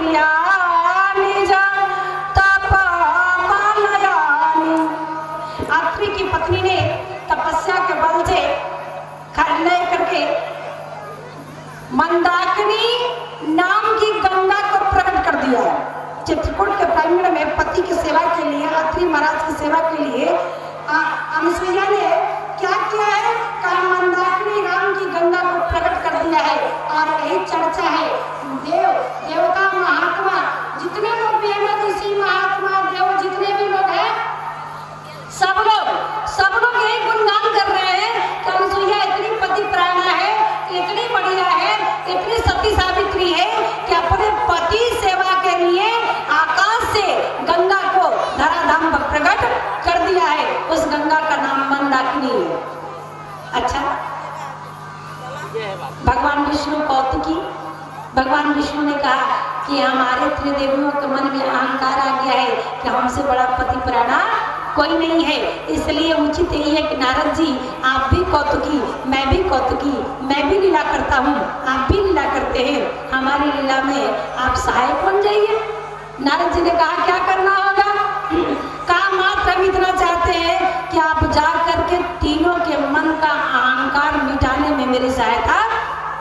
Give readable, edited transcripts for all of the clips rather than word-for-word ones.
निज तपमालयानि। अत्रि की पत्नी ने तपस्या के बल से खड़े करके मंदाकिनी नाम की गंगा को प्रकट कर दिया। चित्रकूट के प्रांगण में पति की सेवा के लिए, अत्रि महाराज की सेवा के लिए अनुसुईया ने क्या किया है? मंदाकिनी नाम की गंगा को प्रकट कर दिया है। और यही चर्चा है, देवता महात्मा जितने लोग भी हैं, ऋषि महात्मा देव जितने भी लोग हैं, सब लोग यही गुणगान कर रहे हैं कि अनुसुईया इतनी पतिव्रता है, इतनी बढ़िया है, इतनी सती सावित्री है कि अपने पति सेवा के लिए आकाश से गंगा को धराधाम पर प्रकट कर दिया है। उस गंगा का नाम मंदाकिनी है। अच्छा, भगवान विष्णु कौतुकी, भगवान विष्णु ने कहा कि हमारे त्रिदेवियों के मन में अहंकार आ गया है कि हमसे बड़ा पतिव्रता कोई नहीं है, इसलिए उचित यही है कि नारद जी आप भी कौतुकी, मैं भी कौतुकी, मैं भी लीला करता हूँ, आप भी लीला करते हैं, हमारी लीला में आप सहायक बन जाइए। नारद जी ने कहा क्या करना होगा? कहा मात्र हम इतना चाहते हैं कि आप जा करके तीनों के मन का अहंकार मिटाने में मेरी सहायता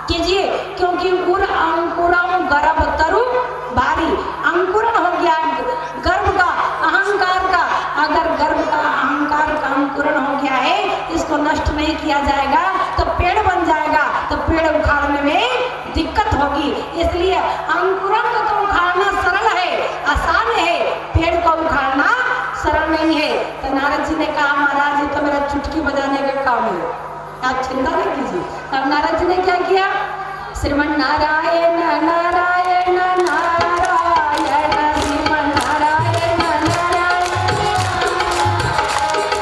कीजिए, क्योंकि उर अंकुरम गर्भ तरु भारी। अंकुरण हो गया गर्भ का, अहंकार का। अगर गर्भ का अहंकार का अंकुरण हो गया है, इसको नष्ट नहीं किया जाएगा तो पेड़ बन जाएगा, तो पेड़ उखाड़ने में दिक्कत होगी। इसलिए अंकुरण को तो उखाड़ना सरल है, आसान है, पेड़ को उखाड़ना सरल नहीं है। तो नारद जी ने कहा महाराज ये तो मेरा चुटकी बजाने का काम है, आप चिंता न कीजिए। तब नारद जी ने क्या किया? श्रीमन नारायण नारायण नारायण श्रीमन नारायण नारायण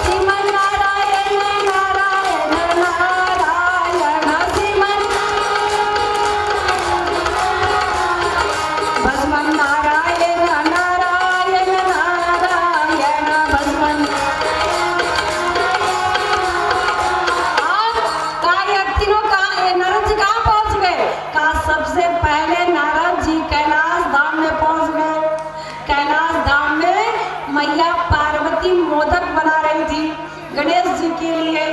श्रीमन नारायण नारायण नारायण श्रीमन भस्मन नारायण नारायण नारायण भस्मन। नारद जी कहाँ पहुँच गए? कहा सबसे पहले नारद जी कैलाश धाम में पहुँच गए। कैलाश धाम में मैया पार्वती मोदक बना रही थी गणेश जी के लिए।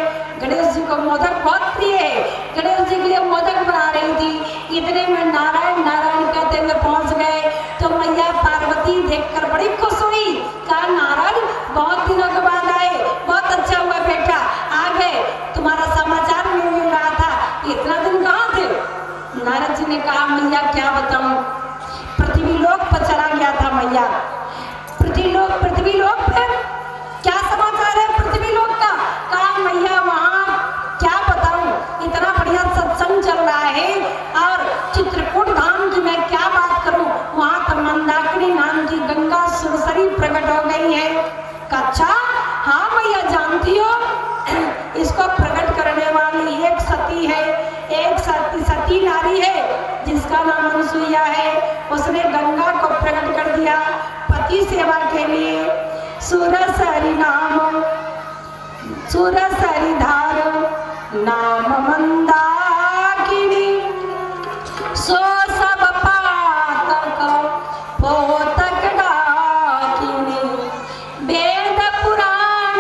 गणेश जी को मोदक बहुत प्रिय है, गणेश जी के लिए मोदक बना रही थी। इतने में नारायण नारायण कहते हुए पहुँच गए तो मैया पार्वती देखकर बड़ी खुश हुई। कहा नारद बहुत दिनों के बाद आए, बहुत अच्छा हुआ बेटा आ गए, तुम्हारा समाचार नहीं मिल रहा था, इतना दिन कहाँ थे? नारद जी ने कहा मैया क्या बताऊं, पृथ्वी लोक पर चला गया था मैया। पृथ्वी लोक पे क्या समाचार है पृथ्वी लोक का? कहा मैया वहाँ क्या बताऊं, इतना बढ़िया सत्संग चल रहा है और चित्रकूट धाम की मैं क्या बात करूं, वहाँ तो मंदाकिनी नाम की गंगा सुरसरी प्रकट हो गई है। अच्छा हाँ मैया जानती हो, इसको प्रकट करने वाली एक सती है, एक सती नारी है जिसका नाम अनुसुईया है। उसने गंगा को प्रकट कर दिया पति सेवा के लिए। सुरसरी धार नाम मंदाकिनी, सो सब पातक पोतक डाकिनी। वेद पुराण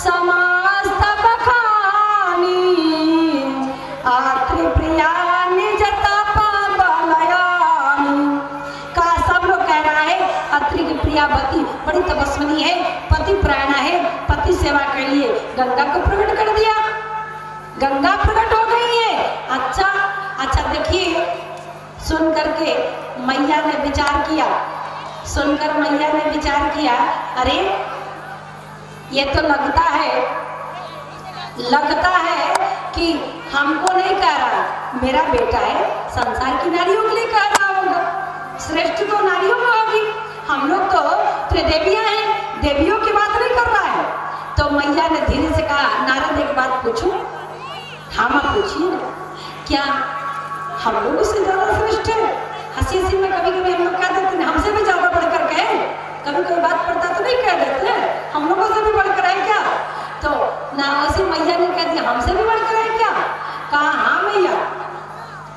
समस्त बखानी, आत्रि प्रिया निज तपमालयानि। का सब लोग कह रहा है अत्रि की प्रियावती बड़ी तपस्विनी है, पति प्राणा है, पति सेवा के लिए गंगा को प्रकट कर दिया। गंगा प्रकट हो गई है। अच्छा देखिए, सुन करके मैया ने विचार किया, सुनकर मैया ने विचार किया अरे ये तो लगता है कि हमको नहीं कह रहा, मेरा बेटा है, संसार की नारियों के लिए कह रहा होगा, श्रेष्ठ तो नारियों में होगी, हम लोग तो त्रिदेवियां हैं, देवियों की बात नहीं कर रहा है। तो मैया ने धीरे से कहा नारद एक बात पूछूं? हाँ माँ पूछिए ना। क्या हम लोगों से ज्यादा श्रेष्ठ है? हंसी हंसी में कभी कभी हम लोग कह देते हैं हमसे भी ज्यादा बढ़कर कहे, कभी कोई बात पड़ता तो नहीं कह देते हम लोगों से भी बढ़कर है क्या? तो ना ऐसी मैया ने कह दिया हमसे भी बढ़कर है क्या? कहा हाँ मैया,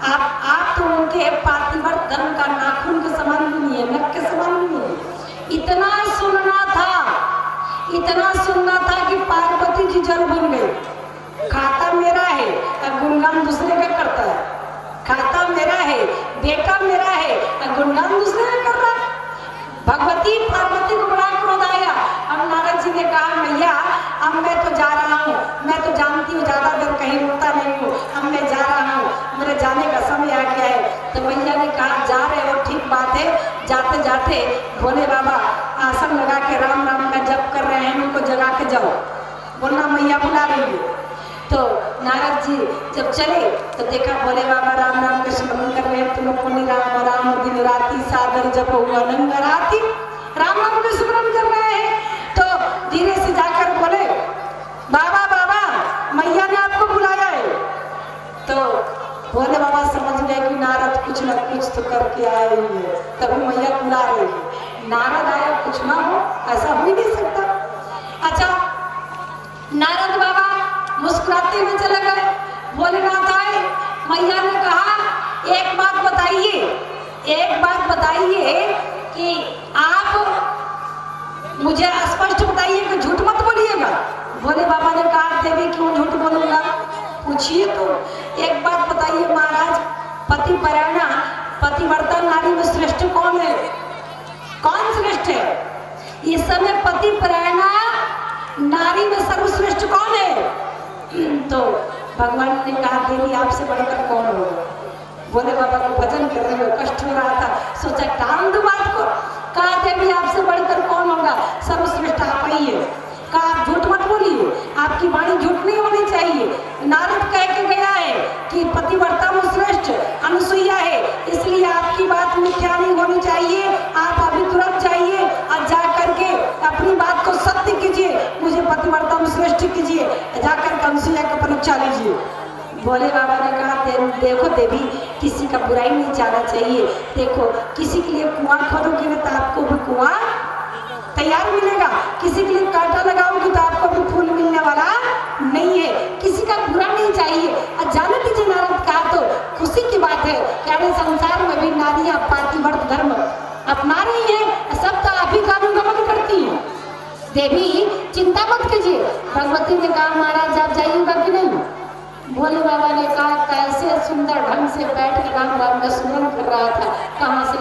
आप तो उनके पार्थिव धर्म का नाखून के समान पार्वती जल बन गई। खाता मेरा है और गुणगान दूसरे का करता है। खाता मेरा है, बेटा मेरा है और गुणगान दूसरे का कर रहा है। भगवती पार्वती को बड़ा क्रोध आया। अब नारद जी ने कहा मैया अब मैं तो जा रहा हूँ, मैं तो जानती हूँ ज्यादा देर कहीं रुकता नहीं हूँ, अब मैं जा रहा हूँ, मेरे जाने का समय आ गया है। तो मैया ने कहा जा रहे हो ठीक बात है, जाते जाते भोले बाबा आसन लगा के राम राम का जप कर रहे हैं, उनको जगा के जाओ, बोलना मैया बुला रही है। तो नारद जी जब चले तो देखा भोले बाबा राम राम का स्मरण कर रहे हैं। तुम पुण्य राम राम दिन राति सादर जप हुआ नंग राति, राम राम का स्मरण कर रहे हैं। तो धीरे से जाकर बोले बाबा बाबा मैया ने आपको बुलाया है। तो भोले बाबा समझ गए कि नारद कुछ न कुछ तो करके आए ही है, तभी मैया बुला रही है। नारद आया कुछ ना हो, ऐसा हो ही नहीं सकता। अच्छा, नारद बाबा मुस्कुराते हुए चले गए। भोलेनाथ आए, मैया ने कहा एक बात बताइए, एक बात बताइए कि आप मुझे स्पष्ट बताइए कि झूठ मत बोलिएगा। भोले बाबा ने कहा देवी क्यों झूठ बोलूंगा, पूछिए। तो एक बात बताइए महाराज, पतिपरायणा पतिव्रता नारी में श्रेष्ठ कौन है? कौन श्रेष्ठ है? इस समय पतिपरायणा नारी में सर्वश्रेष्ठ कौन है? तो भगवान ने कहा देवी आपसे बढ़कर कौन होगा? भोले बाबा को भजन कर रहे हो, कष्ट हो रहा था, सोचा टाल दो बात को। कहा देवी आपसे बढ़कर कौन होगा, सर्वश्रेष्ठ आप ही है। कहा आप झूठ मत बोलिए, आपकी वाणी झूठ नहीं होनी चाहिए। नारद कह के गया है कि पतिव्रता में श्रेष्ठ अनुसुईया है, इसलिए आपकी बात मिथ्या नहीं होनी चाहिए। आप अभी तुरंत जाइए और जा करके अपनी बात को सत्य कीजिए, मुझे पतिव्रता में श्रेष्ठ कीजिए, जाकर अनुसुईया का परीक्षा लीजिए। भोले बाबा ने कहा देखो देवी किसी का बुराई नहीं चाहना चाहिए, देखो किसी के लिए कुआं खोदोगे तो आपको भी कुआं तैयार मिलेगा, किसी के लिए कांटा लगाओगे तो आपको भी फूल मिलने वाला नहीं है। किसी का बुरा नहीं चाहिए। और जाने दीजिए नारद कहा तो खुशी की बात है कि संसार में भी नारियां पातिव्रत धर्म अपना रही है, सब तो आप ही कानून करती है। देवी चिंता मत कीजिए। भगवती ने कहा महाराज आप जाइएगा कि नहीं? भोले बाबा ने कहा कैसे सुंदर ढंग से बैठ कर राम राम का स्मरण कर रहा था, कहाँ से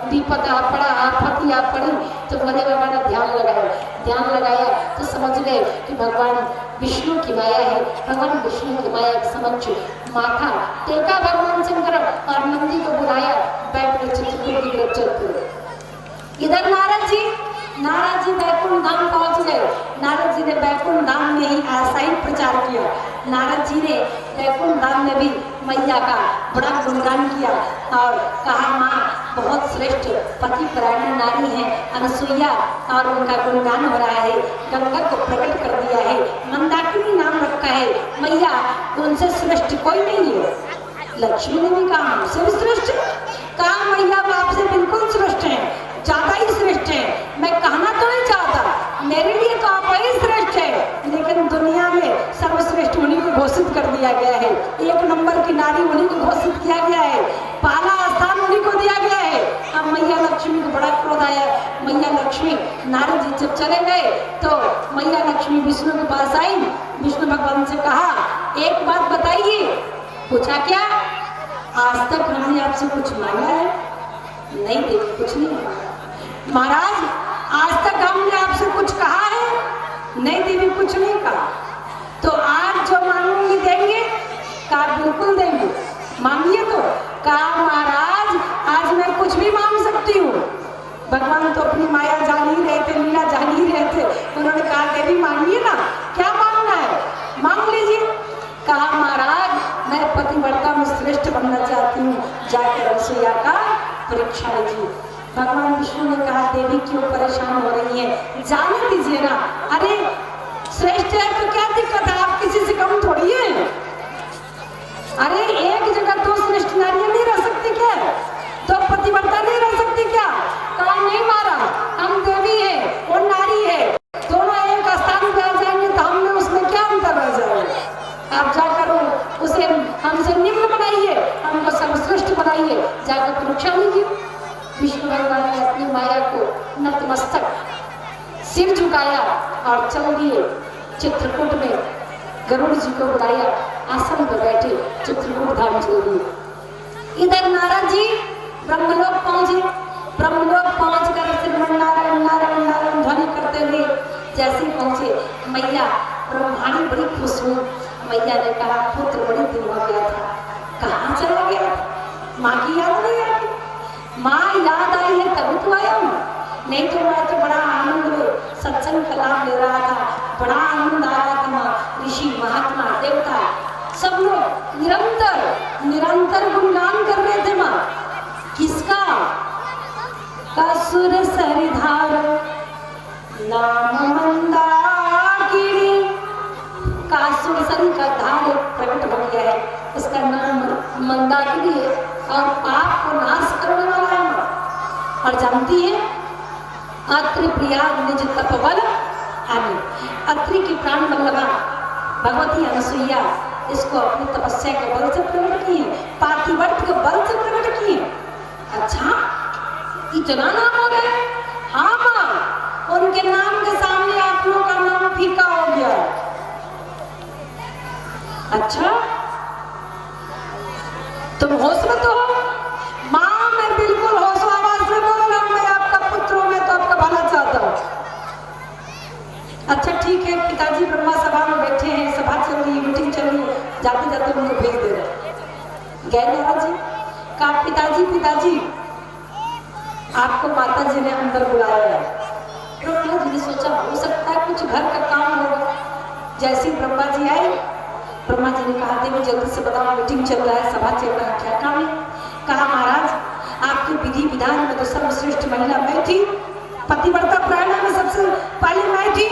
विपद आ पड़ा, आफत आ पड़ी। तो भोले बाबा ने ध्यान लगाया तो समझ गए कि भगवान विष्णु की माया है। भगवान विष्णु की माया के समक्ष माथा टेका भगवान शंकर और नंदी को बुलाया, बैठ कर चित्रकूट की तरफ चलते। इधर नारद जी बैकुंठ धाम पहुंच गए। नारद जी ने बैकुंठ धाम में ही ऐसा ही प्रचार किया। नारद जी ने बैकुंठ धाम में भी मैया का बड़ा गुणगान किया और कहा माँ बहुत श्रेष्ठ पतिपरायण नारी है अनुसुईया, और उनका गुणगान हो रहा है। गंगा को प्रकट कर दिया है, मंदाकिनी नाम रखा है। मैया उनसे श्रेष्ठ कोई नहीं है। लक्ष्मी ने भी कहा हमसे भी श्रेष्ठ, कहा मैया आपसे बिल्कुल श्रेष्ठ है, ज्यादा ही श्रेष्ठ है। मैं कहना तो नहीं चाहता, मेरे लिए तो आप ही श्रेष्ठ है, लेकिन दुनिया में सर्वश्रेष्ठ उन्हीं को घोषित कर दिया गया है। एक नंबर की नारी उन्हीं को घोषित किया गया है, पहला स्थान उन्हीं को दिया गया है। अब मैया लक्ष्मी को बड़ा क्रोध आया। मैया लक्ष्मी नारद जी जब चले गए तो मैया लक्ष्मी विष्णु के पास आई। विष्णु भगवान से कहा एक बात बताइए। पूछा क्या? आज तक हमने आपसे कुछ मांगा है? नहीं देवी कुछ नहीं मांगा। महाराज आज तक हमने आपसे कुछ कहा है? नहीं देवी कुछ नहीं कहा। तो आज जो मांगूंगी देंगे? कहा बिल्कुल देंगे। मांगिए तो। कहा महाराज आज मैं कुछ भी मांग सकती हूँ। भगवान तो अपनी माया जान ही रहे थे, लीला जान ही रहे थे। उन्होंने कहा देवी मांगिए ना, क्या मांगना है मांग लीजिए। कहा महाराज मैं पतिव्रता में श्रेष्ठ बनना चाहती हूँ, जाकर अनुसुईया का परीक्षा लीजिए। भगवान विष्णु ने कहा देवी क्यों परेशान हो रही है, जाने दीजिए ना। अरे श्रेष्ठ है तो क्या दिक्कत है, आप किसी से कम थोड़ी है। अरे एक जगह दो श्रेष्ठ नारियां नहीं रह सकती क्या? तो पतिव्रता नहीं रह सकती क्या? कहा नहीं महाराज हम देवी है और नारी है, दोनों एक स्थान पे आ जाएंगे तो हमने उसमें क्या अंतर रह जाएगा। आप जाकर उसे हमसे निम्न बनाइए, हमको सर्वश्रेष्ठ बनाइए, जाकर परीक्षा लीजिए। विष्णु भगवान ने अपनी माया को नतमस्तक सिर झुकाया और चल दिए। चित्रकूट में गरुड़ जी को बुलाया, आसन पर बैठे, चित्रकूट धाम चल दिए। इधर नारद जी ब्रह्मलोक पहुंचे। ब्रह्मलोक पहुंचकर श्रीमन्नारायण नारायण नारायण ध्वनि करते हुए जैसे ही पहुंचे, मैया ब्रह्माणी बड़ी खुश हुई। मैया ने कहा, पुत्र बड़े दिन हो गया था, कहाँ चला गया? माँ की याद नहीं आती? माँ याद आई है तभी तो आया हूँ, नहीं तो मैं तो बड़ा आनंद में सत्संग का लाभ ले रहा था, बड़ा आनंद आ रहा था। माँ, ऋषि महात्मा देवता सब लोग निरंतर गुणगान कर रहे थे। माँ किसका? कसुर सरिधार नाम मंदाकिनी। कासुर सरी का धार प्रकट हो गया है, उसका नाम मंदाकिनी है और पाप को नाश करने वाला है। और जानती है, अत्रि प्रिया निज तपबल आनी। अत्रि की प्राण वल्लभा भगवती अनसुईया इसको अपनी तपस्या के बल से प्रकट की है, पातिव्रत के बल से प्रकट की है। अच्छा, इतना नाम हो गया? हाँ माँ, उनके नाम के सामने आप लोगों का नाम फीका हो गया। अच्छा, तुम होश में तो हो? माँ मैं बिल्कुल होश आवाज में बोल रहा हूँ, मैं आपका पुत्र हूँ, मैं तो आपका भला चाहता हूँ। अच्छा ठीक है, पिताजी ब्रह्मा सभा में बैठे हैं, सभा चल रही है, मीटिंग चल रही है, जाते जाते उनको भेज दे रहे। गए नाराज जी, कहा पिताजी आपको माता जी ने अंदर बुलाया है। ब्रह्मा जी ने सोचा हो सकता है कुछ घर का काम होगा। जैसे ब्रह्मा जी आए, ब्रह्मा जी ने कहा, देवी जल्दी से बताओ, मीटिंग चल रहा है, सभा चल रहा है, क्या काम है? कहा महाराज, आपके विधि विधान में तो सर्वश्रेष्ठ महिला मैं थी, पतिव्रता प्राणा में सबसे पहले मैं थी,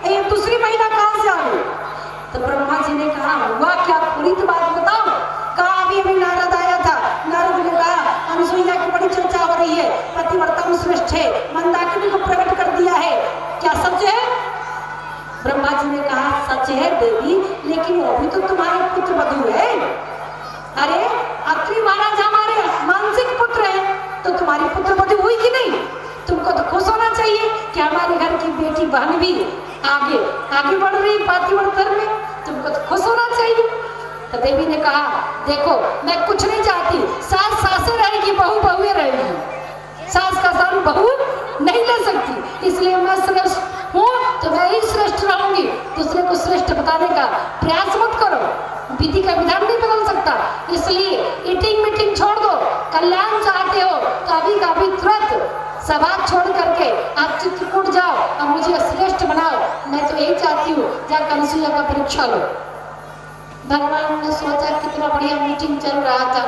ये दूसरी महिला कहाँ से आ गई? तो ब्रह्मा जी ने कहा, हुआ क्या, पूरी तो बात बताओ। कहा अभी नारद आया था, नारद ने कहा अनसुईया की बड़ी चर्चा हो रही है, पतिव्रता में श्रेष्ठ है, मंदाकिनी को प्रकट कर दिया है, क्या सच है? ब्रह्मा जी ने कहा, सच है देवी, लेकिन वो भी तो तुम्हारे पुत्र वधू है। अरे अत्रि महाराज हमारे मानसिक पुत्र है, तो तुम्हारी पुत्र वधू हुई कि नहीं? तुमको तो खुश होना चाहिए कि हमारे घर की बेटी बहन भी आगे बढ़ रही पातिव्रत धर्म में, तुमको तो खुश होना चाहिए। तो देवी ने कहा, देखो मैं कुछ नहीं चाहती, सास सासे रहेगी, बहू बहुए रहेगी, सास का स्थान बहू नहीं ले सकती, इसलिए मैं श्रेष्ठ हूँ तो मैं ही श्रेष्ठ रहूंगी। दूसरे को श्रेष्ठ बताने का प्रयास मत करो, विधि का विधान नहीं बदल सकता, इसलिए ईटिंग मीटिंग छोड़ दो, कल्याण चाहते हो तो अभी का अभी तुरंत सभा छोड़ करके आप चित्रकूट जाओ और मुझे श्रेष्ठ बनाओ। मैं तो यही चाहती हूँ, जाकर अनसुईया का परीक्षा लो। भगवान ने सोचा कितना बढ़िया मीटिंग चल रहा था,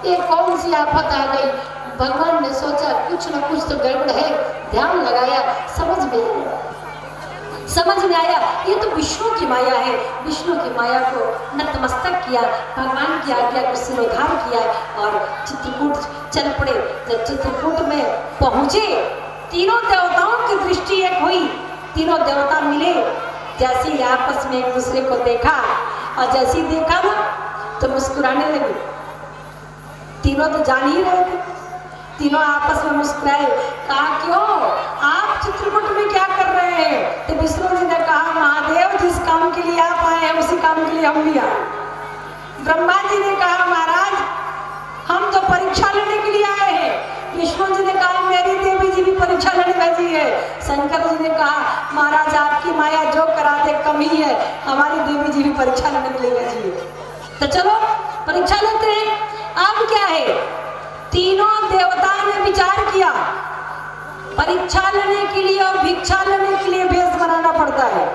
ये कौन सी आफत आ गई। भगवान ने सोचा कुछ न कुछ तो गड़बड़ है, ध्यान लगाया, समझ में आया ये तो विष्णु की माया है। विष्णु की माया को नतमस्तक किया, भगवान की आज्ञा को सिरोधार किया और चित्रकूट चल पड़े। जब चित्रकूट में पहुंचे, तीनों देवताओं की दृष्टि एक हुई, तीनों देवता मिले, जैसे ही आपस में एक दूसरे को देखा और जैसे ही देखा ना तो मुस्कुराने लगे। तीनों तो जान ही रहे थे, तीनों आपस में मुस्कुराए। कहा क्यों, आप चित्रकूट में क्या कर रहे हैं? तो विष्णु जी ने कहा, महादेव जिस काम के लिए आप आए हैं उसी काम के लिए हम भी आए। ब्रह्मा जी ने कहा, महाराज हम तो परीक्षा लेने के लिए आए हैं। विष्णु जी ने कहा, मेरी देवी जी भी परीक्षा लेने भेजी है। शंकर जी ने कहा, महाराज आपकी माया जो करा दे कम ही है, हमारी देवी जी भी परीक्षा लेने के लिए भेजी है। तो चलो परीक्षा लेते हैं। अब क्या है, तीनों देवता ने विचार किया, परीक्षा लेने के लिए और भिक्षा लेने के लिए भेष बनाना पड़ता है।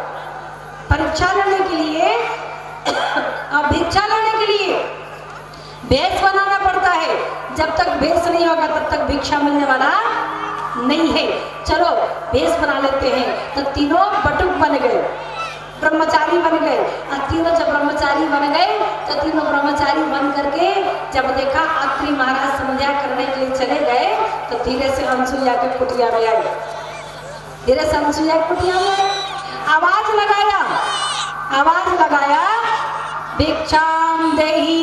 परीक्षा लेने के लिए और भिक्षा लेने के लिए भेष बनाना पड़ता है। जब तक भेष नहीं होगा तब तक भिक्षा मिलने वाला नहीं है। चलो भेष बना लेते हैं। तो तीनों बटुक बन गए, ब्रह्मचारी बन गए। और तीनों जब ब्रह्मचारी बन गए तो तीनों ब्रह्मचारी बन करके जब देखा अत्रि महाराज संध्या करने के लिए चले गए तो धीरे से अनसुईया के कुटिया में आई। धीरे से अनसुईया की कुटिया में आवाज लगाया, भिक्षाम देहि,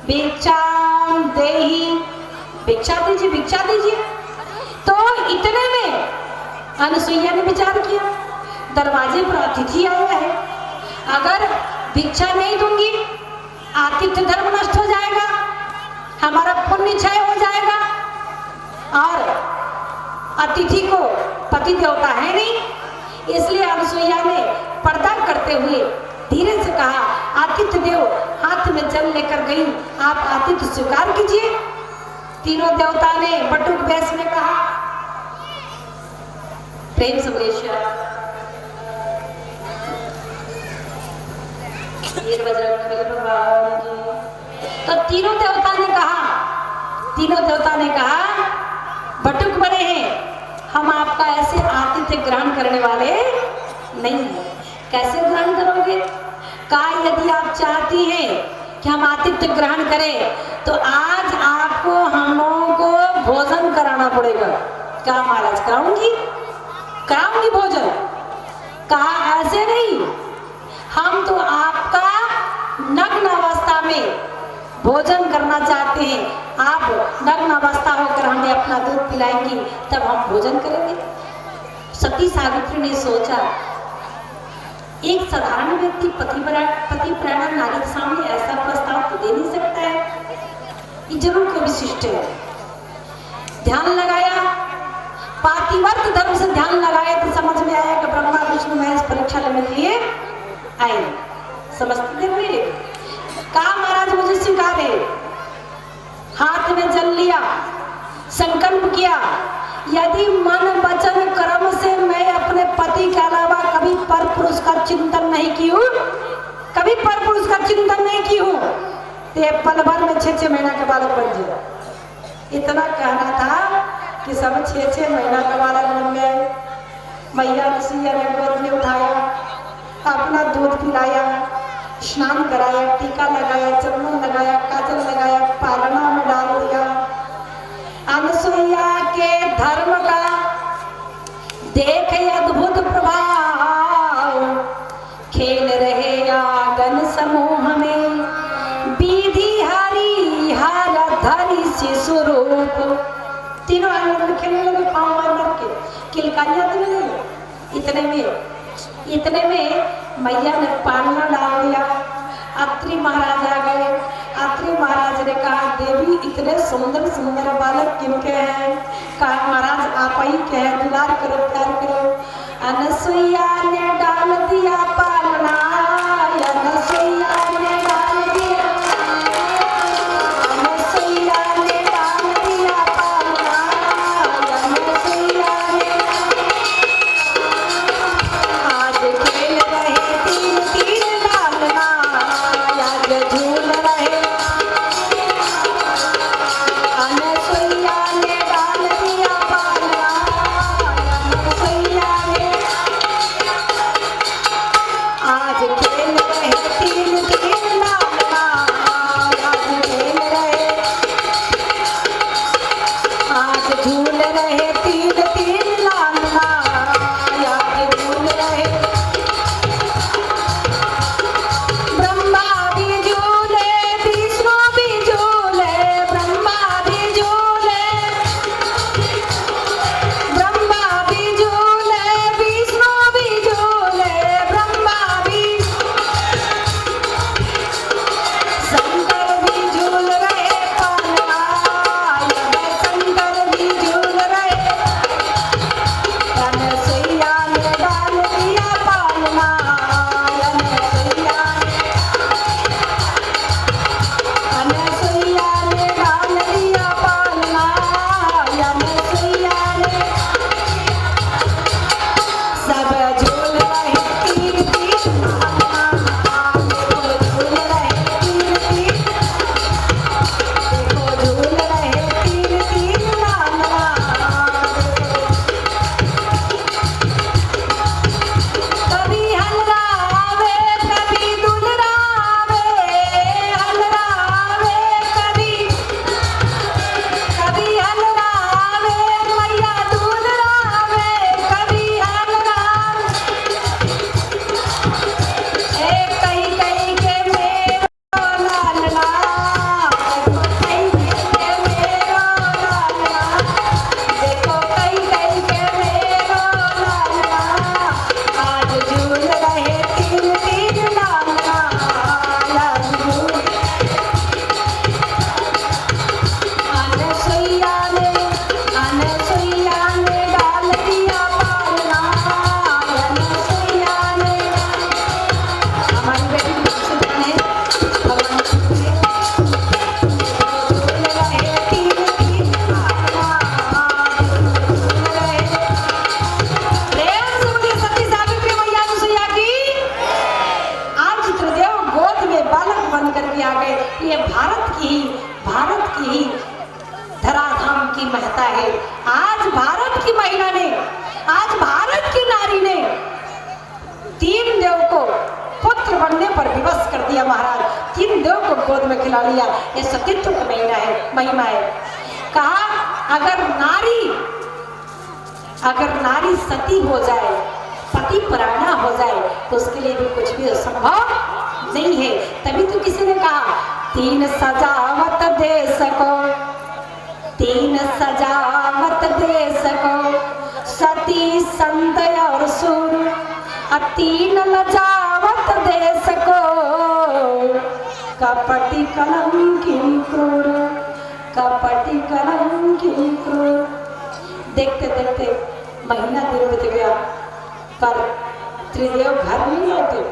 भिक्षाम देहि, भिक्षा दीजिए, भिक्षा दीजिए। तो इतने में अनसुईया ने विचार किया, दरवाजे पर अतिथि आया है, अगर भिक्षा नहीं दूंगी आतिथ्य धर्म नष्ट हो जाएगा, हमारा पुण्य क्षय हो जाएगा। और अतिथि को पति देवता है नहीं, इसलिए अनसुईया ने पर्दा करते हुए धीरे से कहा, आतिथ्य देव, हाथ में जल लेकर गई, आप आतिथ्य स्वीकार कीजिए। तीनों देवता ने बटुक बैस में कहा, प्रेम से बोलिए तो तीनों देवता ने कहा, बटुक बने हैं, हम आपका ऐसे आतिथ्य ग्रहण करने वाले नहीं है। कैसे ग्रहण करोगे? कहा, यदि आप चाहती हैं कि हम आतिथ्य ग्रहण करें तो आज आपको हम लोगों को भोजन कराना पड़ेगा। क्या महाराज, कराऊंगी भोजन? कहा, ऐसे नहीं, हम तो आपका नग्न अवस्था में भोजन करना चाहते हैं। आप नग्न अवस्था होकर हमें अपना दूध पिलाएंगी, तब हम भोजन करेंगे। सती सावित्री ने सोचा, एक साधारण व्यक्ति पतिव्रता नारी के सामने ऐसा प्रस्ताव तो दे नहीं सकता है, ये जरूर कोई विशिष्ट है। ध्यान लगाया, पातिव्रत धर्म से ध्यान लगाया तो समझ में आया कि ब्रह्मा विष्णु महेश परीक्षा लेने के लिए आए। समझते हुए कहा, महाराज मुझे स्वीकार है। हाथ में जल लिया, संकल्प किया, यदि मन वचन कर्म से मैं अपने पति के अलावा कभी पर पुरुष का चिंतन नहीं की हूँ, तो पल भर में 6-6 महीना के बालक बन जाए। इतना कहना था कि सब 6-6 महीना का बालक बन गए। मैया अनसुईया ने गोद में उठाया, अपना दूध पिलाया, स्नान कराया, टीका लगाया, चंदन लगाया, काजल लगाया, पालना में डाल दिया। अनसुईया के धर्म का देखे अद्भुत प्रभाव, खेल रहे आंगन समूह में, विधि हरि हर धरि शिशु रूप। तीनों आंगन में खेलने लगे, पाँव मार के किलकारियां देने लगे। इतने में मैया ने पालना डाल दिया। अत्रि महाराज आ गए। अत्रि महाराज ने कहा, देवी इतने सुंदर सुंदर बालक किनके हैं? कहा, महाराज आप ही के हैं, दुलार करो, प्यार करो। अनसुईया ने डाल दिया पालना, अनसुईया ने डाल दिया, अनसुईया ने डाल दिया पालना, अनसुईया ने आज खेल रहे तीन तीन डालना, आज झूल रहे। अनसुईया ने डाल दिया पालना, अनसुईया ने आज खेल रहे तीन तीन डालना, आज खेल रहे, आज झूल रहे तीन तीन डालना, आज झूल रहे। ब्रह्मा भी झूले, विष्णु भी झूले, ब्रह्मा भी झूले, ब्रह्मा भी झूले, विष्णु भी झूले, ब्रह्मा भी, शंकर भी झूल रहे पालना, शंकर भी झूल रहे। खिला लिया। ये सतीत्व का महिमा है। कहा अगर नारी सती हो जाए, पति परायणा हो जाए, तो उसके लिए भी कुछ भी असंभव नहीं है। तभी तो किसी ने कहा, तीन सजावट दे सको, तीन सजावट दे सको, सती संत और सुर, तीन लजावट दे सको, कपटी कलंकी क्रूर, कपटी कलंकी क्रूर। देखते देखते महीना दिन बीत गया, पर त्रिदेव घर नहीं लौटे।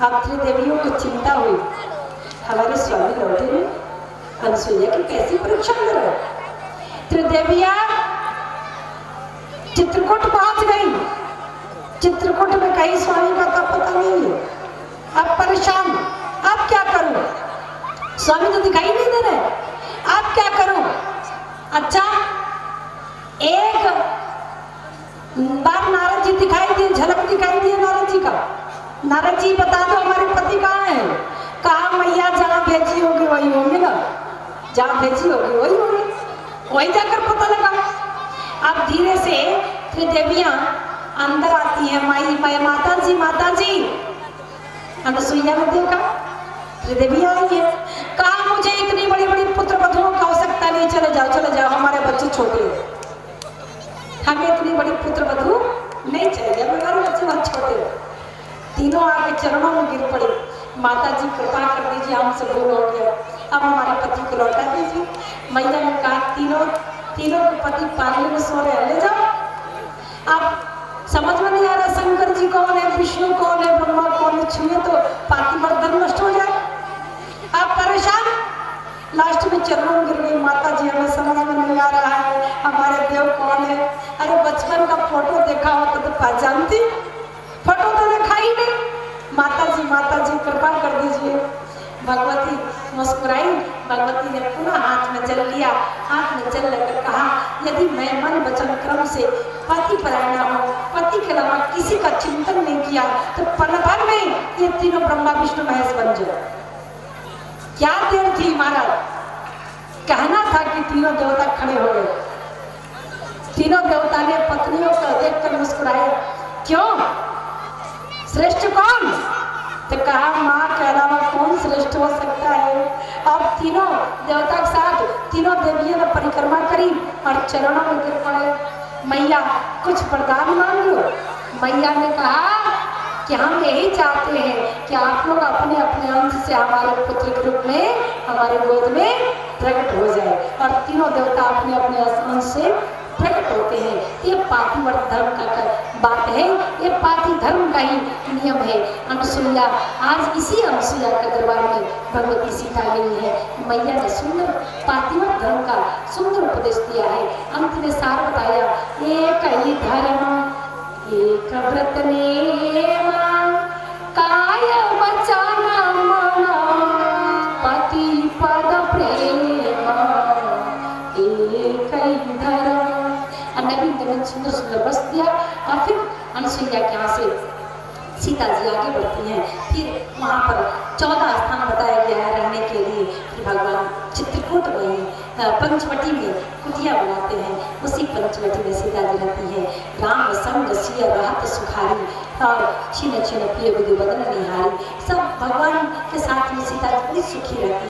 अब त्रिदेवियों को चिंता हुई, हमारे स्वामी लौटे नहीं, अनसुईया की कैसी परीक्षा करो। त्रिदेविया चित्रकूट पहुंच गई। चित्रकूट में कहीं स्वामी का तो पता नहीं है। अब परेशान, अब क्या करूं? स्वामी तो दिखाई नहीं दे रहे, अब क्या करूं? अच्छा, एक बार नारद जी दिखाई दिए, झलक दिखाई दिए नारद जी का। नारद जी बता दो हमारे पति कहाँ हैं? कहा मैया जहाँ भेजी होगी वही होंगे ना, जहाँ भेजी होगी वही होंगे, वही जाकर पता लगा। अब धीरे से त्रिदेवियां अंदर आती है। माता जी अनसुईया ने देखा त्रिदेवी आई है। कहा मुझे इतनी बड़ी बड़ी पुत्र वधुओं की आवश्यकता नहीं, चले जाओ हमारे बच्चे छोटे हैं, हमें इतनी बड़ी पुत्र वधु नहीं चाहिए, हमारे बच्चे बहुत छोटे हैं। तीनों आके चरणों में गिर पड़े, माता जी कृपा कर दीजिए, हमसे भूल हो गया, अब हमारे पति को लौटा दीजिए। मैया ने कहा तीनों के पति पानी में सो रहे, ले जाओ। अब समझ में नहीं आ रहा शंकर जी कौन है, विष्णु कौन है, ब्रह्मा कौन है, छुए तो पातिव्रत धर्म नष्ट हो जाए। आप परेशान, लास्ट में चरणों में गिर गई, माता जी हमें समझ में नहीं आ रहा है, हमारे देव कौन है? अरे बचपन का फोटो देखा हो तो पहचानती, फोटो तो देखा ही नहीं। माता जी कृपा कर दीजिए। भगवती मुस्कुराई, भगवती ने पुनः हाथ में जल लिया, हाथ में जल लेकर कहा, यदि मैं मन वचन क्रम से पति परायणा हूँ, पति के अलावा किसी का चिंतन नहीं किया, तो पल भर में ये तीनों ब्रह्मा विष्णु महेश बन जाए। क्या देर थी महाराज, कहना था कि तीनों देवता खड़े हो गए। तीनों देवता ने पत्नियों को देखकर मुस्कुराए, क्यों श्रेष्ठ कौन? तो कहा माँ के अलावा कौन श्रेष्ठ हो सकता है। अब तीनों देवता के साथ तीनों देवियों ने परिक्रमा करी और चरणों में गिर पड़े, मैया कुछ वरदान मांग लो। मैया ने कहा कि हम यही चाहते हैं कि आप लोग अपने अपने अंश से हमारे पुत्र के रूप में हमारे गोद में प्रकट हो जाए। और तीनों देवता अपने अपने अंश से प्रकट होते हैं। ये पातिव्रत धर्म का बात है, ये पाति धर्म का ही नियम है। अनसुईया, आज इसी अनसुईया के दरबार में भगवती सीता गई है। मैया ने सुंदर पातिव्रत धर्म का सुंदर उपदेश दिया है। अंत में सार बताया, एक ही धर्म एक व्रत नेमा, काय वचन मन पति पद प्रेमा, एक ही धर्म। नवीन सुंदर सुंदर बस दिया और फिर अनसुईया के यहाँ से सीता जी आगे बढ़ती हैं। फिर वहाँ पर 14 स्थान बताया गया है रहने के लिए। फिर भगवान चित्रकूट में पंचवटी में कुटिया बनाते हैं, उसी पंचवटी में सीता जी रहती है। राम संग सिय रहत सुखारी और छिन छिन प्रिय विधि बदन निहारी। सब भगवान के साथ में सीता जी बड़ी सुखी रहती है।